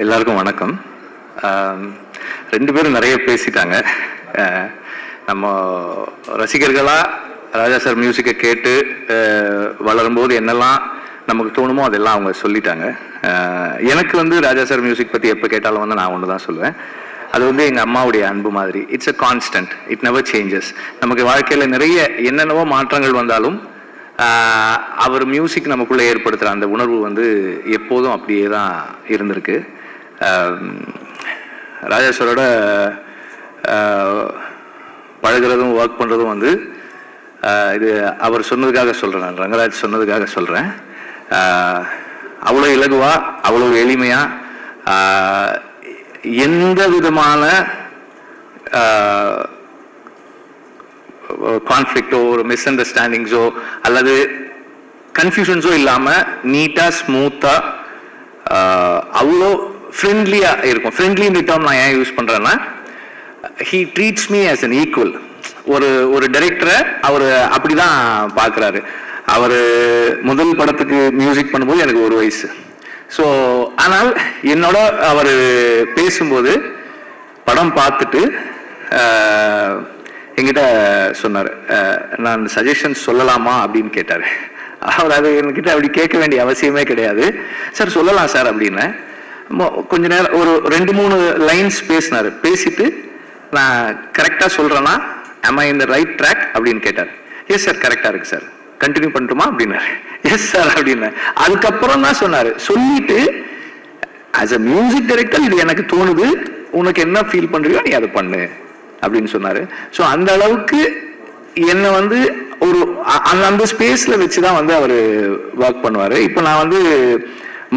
எல்லாருக்கும் வணக்கம். ரெண்டு பேரும் நிறைய பேசிட்டாங்க. நம்ம ரசிகர்களாக ராஜா சார் மியூசிக்கை கேட்டு வளரும்போது என்னெல்லாம் நமக்கு தோணுமோ அதெல்லாம் அவங்க சொல்லிட்டாங்க. எனக்கு வந்து ராஜா சார் மியூசிக் பற்றி எப்போ கேட்டாலும் வந்து நான் ஒன்று தான் சொல்லுவேன். அது வந்து எங்கள் அம்மாவுடைய அன்பு மாதிரி. It's a constant, it never changes. நமக்கு வாழ்க்கையில் நிறைய என்னென்னவோ மாற்றங்கள் வந்தாலும் அவர் மியூசிக் நமக்குள்ளே ஏற்படுத்துகிற அந்த உணர்வு வந்து எப்போதும் அப்படியே தான் இருந்திருக்கு. ராஜா சாரோட பழகிறதும் ஒர்க் பண்ணுறதும் வந்து இது அவர் சொன்னதுக்காக சொல்கிறேன், நான் ரங்கராஜ் சொன்னதுக்காக சொல்கிறேன். அவ்வளோ இலகுவாக, அவ்வளோ எளிமையாக, எந்த விதமான கான்ஃப்ளிக்டோ ஒரு மிஸ் அண்டர்ஸ்டாண்டிங்ஸோ அல்லது கன்ஃபியூஷன்ஸோ இல்லாமல் நீட்டாக ஸ்மூத்தாக அவ்வளோ ஃப்ரெண்ட்லியாக இருக்கும். ஃப்ரெண்ட்லி இந்த டேர்ம் நான் ஏன் யூஸ் பண்ணுறேன்னா, he treats me as an equal. ஒரு டைரக்டரை அவர் அப்படி தான் பார்க்குறாரு. அவர் முதல் படத்துக்கு மியூசிக் பண்ணும்போது எனக்கு 1 வயசு. ஸோ ஆனால் என்னோட அவர் பேசும்போது படம் பார்த்துட்டு என்கிட்ட சொன்னார், நான் சஜஷன்ஸ் சொல்லலாமா அப்படின்னு கேட்டார். அவர் அது என்கிட்ட அப்படி கேட்க வேண்டிய அவசியமே கிடையாது. சார் சொல்லலாம் சார் அப்படின்னு கொஞ்ச நேரம் ஒரு 2-3 லைன்ஸ் பேசினார். பேசிட்டு நான் கரெக்டாக சொல்கிறேன்னா am I in the right track அப்படின்னு கேட்டார். எஸ் சார் கரெக்டாக இருக்கு சார், கண்டினியூ பண்ணட்டுமா அப்படின்னாரு. எஸ் சார் அப்படின்னு அதுக்கப்புறம் தான் சொன்னார். சொல்லிட்டு ஆஸ் அ மியூசிக் டைரக்டர் இது எனக்கு தோணுது, உனக்கு என்ன ஃபீல் பண்ணுறியோ நீ அதை பண்ணு அப்படின்னு சொன்னார். ஸோ அந்த அளவுக்கு என்னை வந்து ஒரு அந்த ஸ்பேஸில் வச்சு தான் வந்து அவர் ஒர்க் பண்ணுவார். இப்போ நான் வந்து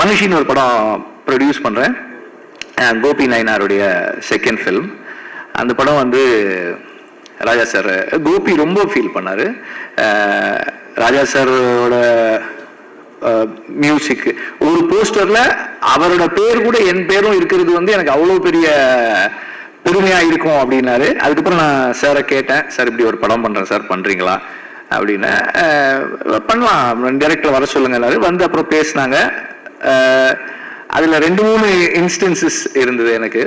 மனுஷின்னு ஒரு படம் ப்ரொடியூஸ் பண்ணுறேன், கோபி நயனாருடைய செகண்ட் ஃபிலிம். அந்த படம் வந்து ராஜா சார், கோபி ரொம்ப ஃபீல் பண்ணார். ராஜா சாரோட மியூசிக் ஒரு போஸ்டரில் அவரோட பேர் கூட என் பேரும் இருக்கிறது வந்து எனக்கு அவ்வளோ பெரிய பெருமையாக இருக்கும் அப்படின்னாரு. அதுக்கப்புறம் நான் சாரை கேட்டேன், சார் இப்படி ஒரு படம் பண்ணுறேன் சார், பண்ணுறீங்களா அப்படின்னு. பண்ணலாம், டைரக்டர் வர சொல்லுங்க எல்லாரும் வந்து அப்புறம் பேசினாங்க. அதில் 2-3 இன்ஸ்டன்சஸ் இருந்தது எனக்கு.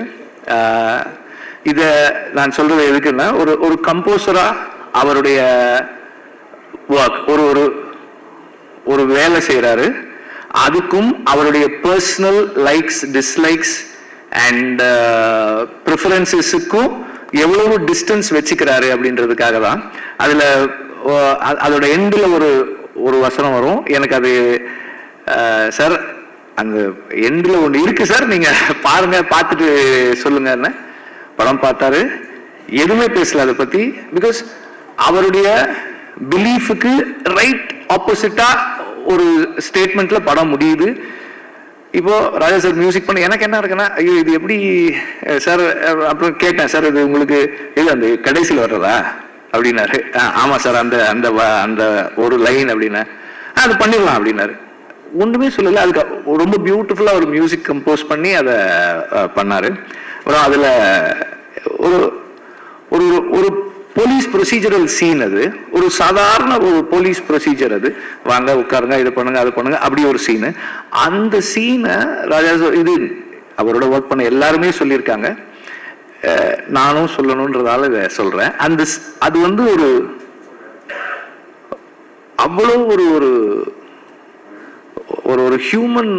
இதை நான் சொல்றது எதுக்குன்னா, ஒரு கம்போசராக அவருடைய ஒர்க் ஒரு வேலை செய்கிறாரு, அதுக்கும் அவருடைய பர்சனல் லைக்ஸ் டிஸ்லைக்ஸ் அண்ட் ப்ரிஃபரன்சஸுக்கும் எவ்வளவு டிஸ்டன்ஸ் வச்சுக்கிறாரு அப்படின்றதுக்காக தான். அதில் அதோட எண்டில் ஒரு வசனம் வரும். எனக்கு அது சார் அந்த எண்டில் ஒன்று இருக்கு சார், நீங்கள் பாருங்க, பார்த்துட்டு சொல்லுங்கன்னு. படம் பார்த்தாரு, எதுவுமே பேசல அதை பற்றி. பிகாஸ் அவருடைய பிலீஃபுக்கு ரைட் ஆப்போசிட்டா ஒரு ஸ்டேட்மெண்ட்ல படம் முடியுது. இப்போ ராஜா சார் மியூசிக் பண்ண எனக்கு என்ன இருக்குன்னா, ஐயோ இது எப்படி சார், அப்புறம் கேட்டேன், சார் இது உங்களுக்கு இது அந்த கடைசியில் வர்றதா அப்படின்னாரு. ஆமாம் சார், அந்த அந்த அந்த ஒரு லைன் அப்படின்னா அது பண்ணிடலாம் அப்படின்னாரு. ஒன்றுமே சொல்லலை. அதுக்கு ரொம்ப பியூட்டிஃபுல்லாக ஒரு மியூசிக் கம்போஸ் பண்ணி அதை பண்ணார். அப்புறம் அதில் ஒரு போலீஸ் ப்ரொசீஜரல் சீன். அது ஒரு சாதாரண ஒரு போலீஸ் ப்ரொசீஜர். அது வாங்க உட்காருங்க, இது பண்ணுங்க அது பண்ணுங்க, அப்படி ஒரு சீனு. அந்த சீனை ராஜா இது அவரோட ஒர்க் பண்ண எல்லாருமே சொல்லியிருக்காங்க, நானும் சொல்லணுன்றதால இதை சொல்றேன். அது வந்து அவ்வளோ ஒரு ஹியூமன்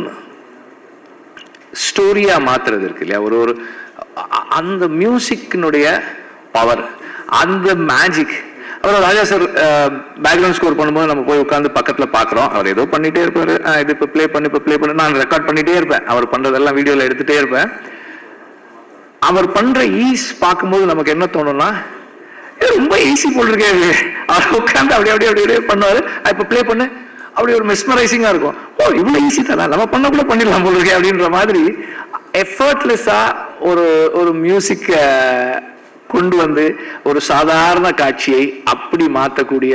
ஸ்டோரியா மாத்துறது இருக்கு இல்லையா. அந்த மியூசிக்கினுடைய பவர், அந்த மேஜிக். அப்புறம் ராஜா சார் பேக்ரவுண்ட் ஸ்கோர் பண்ணும்போது நம்ம போய் உட்காந்து பக்கத்தில் பார்க்குறோம். அவர் ஏதோ பண்ணிட்டே இருப்பாரு, இது இப்போ ப்ளே பண்ணி நான் ரெக்கார்ட் பண்ணிட்டே இருப்பேன். அவர் பண்றதெல்லாம் வீடியோவில் எடுத்துட்டே இருப்பேன். அவர் பண்ற ஈஸ் பார்க்கும்போது நமக்கு என்ன தோணும்னா, ரொம்ப ஈஸி போல் இருக்கே. அவர் உட்காந்து அப்படியே பண்ணுவாரு. இப்போ ப்ளே பண்ணு, அப்படி ஒரு மெஸ்மரைசிங்கா இருக்கும். ஓ இவ்வளோ ஈஸி தானே, நம்ம பண்ணக்குள்ள பண்ணிடலாம் போல் இருக்கே அப்படின்ற மாதிரி எஃபர்ட்லெஸ்ஸா ஒரு மியூசிக் கொண்டு வந்து ஒரு சாதாரண காட்சியை அப்படி மாற்றக்கூடிய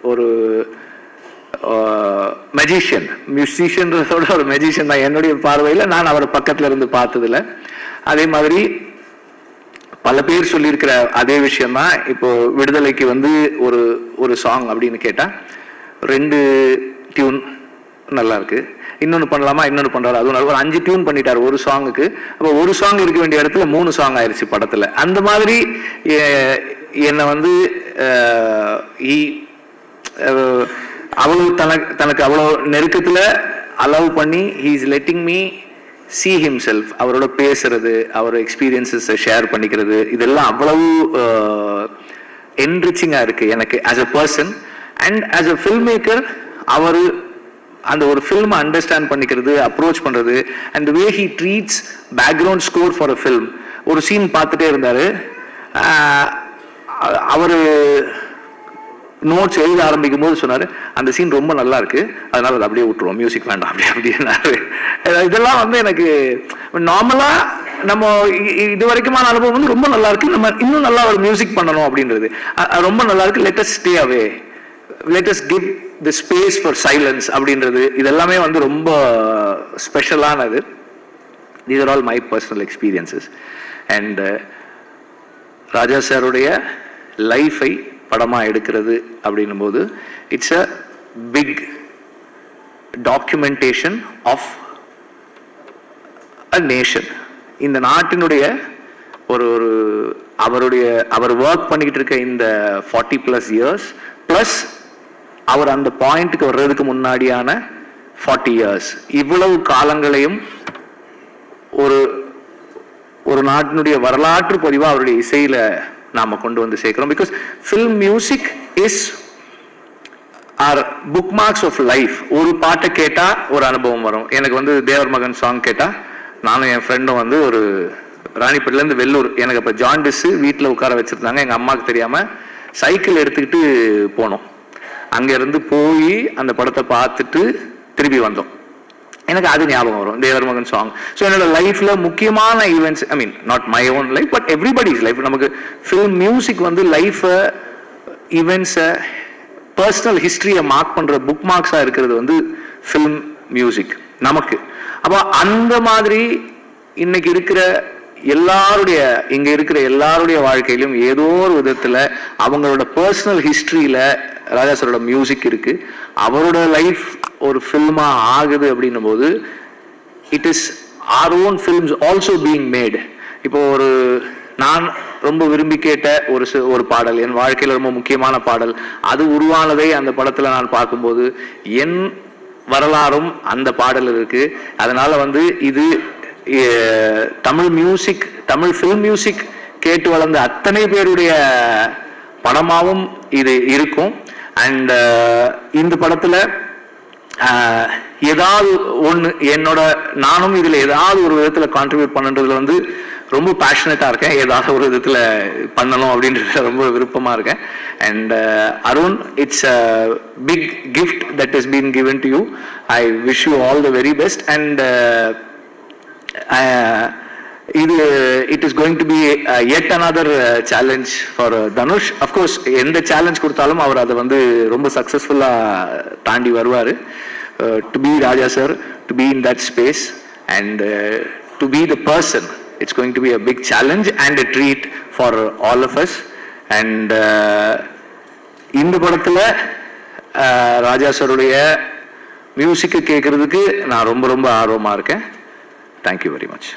ஒரு மியூசிஷியன்றதோட ஒரு மெஜிஷியன் தான் என்னுடைய பார்வையில். நான் அவரை பக்கத்துல இருந்து பார்த்ததில்ல. அதே மாதிரி பல பேர் சொல்லியிருக்கிற அதே விஷயம்தான். இப்போ விடுதலைக்கு வந்து ஒரு சாங் அப்படின்னு கேட்டா 2 டியூன் நல்லா இருக்கு, இன்னொன்று பண்ணலாமா, இன்னொன்று பண்ணுறாரு, அதுவும் ஒரு 5 டியூன் பண்ணிட்டார் ஒரு சாங்குக்கு. அப்போ ஒரு சாங் இருக்க வேண்டிய இடத்துல 3 சாங் ஆயிடுச்சு படத்தில். அந்த மாதிரி என்னை வந்து அவ்வளோ தனக்கு அவ்வளோ நெருக்கத்தில் அலோவ் பண்ணி he is letting me see himself. அவரோட பேசுறது, அவரோட எக்ஸ்பீரியன்ஸஸை ஷேர் பண்ணிக்கிறது, இதெல்லாம் அவ்வளவு என்ரிச்சிங்காக இருக்குது எனக்கு as a person. And as a filmmaker அவர் அந்த ஒரு ஃபில்மை அண்டர்ஸ்டாண்ட் பண்ணிக்கிறது, அப்ரோச் பண்ணுறது, and way he treats background score for a film. ஒரு சீன் பார்த்துட்டே இருந்தார், அவர் நோட்ஸ் எழுத ஆரம்பிக்கும் போது சொன்னார், அந்த சீன் ரொம்ப நல்லா இருக்கு, அதனால அதை அப்படியே விட்டுருவோம், மியூசிக் வேண்டாம் அப்படின்னாரு. இதெல்லாம் வந்து எனக்கு நார்மலா நம்ம இது வரைக்குமான அனுபவம் வந்து ரொம்ப நல்லா இருக்கு, நம்ம இன்னும் நல்லா ஒரு மியூசிக் பண்ணணும் அப்படின்றது ரொம்ப நல்லா இருக்கு, let us stay away, let us give the space for silence அப்படின்றது, இதெல்லாமே வந்து ரொம்ப ஸ்பெஷலானது. These are all my personal experiences. And Raja சாருடைய லைஃபை படமாக எடுக்கிறது அப்படின்னும் போது it's a big documentation of a nation. இந்த நாட்டினுடைய அவர் ஒர்க் பண்ணிக்கிட்டு இருக்க இந்த 40+ இயர்ஸ் ப்ளஸ் அவர் அந்த பாயிண்ட்டுக்கு வர்றதுக்கு முன்னாடியான 40 இயர்ஸ், இவ்வளவு காலங்களையும் ஒரு நாட்டினுடைய வரலாற்று பதிவாக அவருடைய இசையில நாம கொண்டு வந்து சேர்க்கிறோம். Because film music is are bookmarks of life. ஒரு பாட்டை கேட்டா ஒரு அனுபவம் வரும். எனக்கு வந்து தேவர் மகன் சாங் கேட்டா, நானும் என் ஃப்ரெண்டும் வந்து ஒரு ராணிப்பேட்டிலேருந்து வெள்ளூர், எனக்கு அப்போ ஜாண்டிஸ் வீட்டில் உட்கார வச்சிருந்தாங்க, எங்கள் அம்மாவுக்கு தெரியாம சைக்கிள் எடுத்துக்கிட்டு போனோம். அங்கேருந்து போய் அந்த படத்தை பார்த்துட்டு திருப்பி வந்தோம். எனக்கு அது ஞாபகம் வரும், தேவர் மகன் சாங். ஸோ என்னோட லைஃப்ல முக்கியமான events, I mean not my own life but everybody's life, நமக்கு ஃபில்ம் மியூசிக் வந்து லைஃபை, ஈவெண்ட்ஸை, பர்சனல் ஹிஸ்டரியை மார்க் பண்ற புக் மார்க்ஸா இருக்கிறது வந்து ஃபில்ம் மியூசிக் நமக்கு. அப்போ அந்த மாதிரி இன்னைக்கு இருக்கிற இங்க இருக்கிற எல்லாருடைய வாழ்க்கையிலும் ஏதோ ஒரு விதத்துல அவங்களோட பர்சனல் ஹிஸ்டரியில ராஜா சாரோட மியூசிக் இருக்கு. அவரோட லைஃப் ஒரு ஃபில்மா ஆகுது அப்படின்னும் போது it is our own films also being mat. இப்போ நான் ரொம்ப விரும்பி கேட்ட ஒரு பாடல், என் வாழ்க்கையில ரொம்ப முக்கியமான பாடல், அது உருவானதை அந்த படத்துல நான் பார்க்கும்போது என் வரலாறும் அந்த பாடல் இருக்கு. அதனால வந்து இது Tamil music, Tamil film music கேட்டு வளர்ந்த அத்தனை பேருடைய படமாவும் இது இருக்கும். அண்ட் இந்த படத்துல ஏதாவது ஒன்று நானும் இதுல ஏதாவது ஒரு விதத்துல கான்ட்ரிபியூட் பண்ணுறதுல வந்து ரொம்ப பேஷனட்டா இருக்கேன். ஏதாவது ஒரு விதத்துல பண்ணணும் அப்படின்றதுல ரொம்ப விருப்பமா இருக்கேன். And Arun, it's a big gift that is been given to you. I wish you all the very best. And it is going to be yet another challenge for Dhanush. Of course, எந்த challenge கொடுத்தாலும் அவர் அதை வந்து ரொம்ப சக்சஸ்ஃபுல்லா தாண்டி வருவாரு. To be Raja sir, to be in that space and to be the person, it's going to be a big challenge and a treat for all of us. And இந்த படத்துல ராஜா சாருடைய மியூசிக்கை கேட்கறதுக்கு நான் ரொம்ப ரொம்ப ஆர்வமா இருக்கேன். Thank you very much.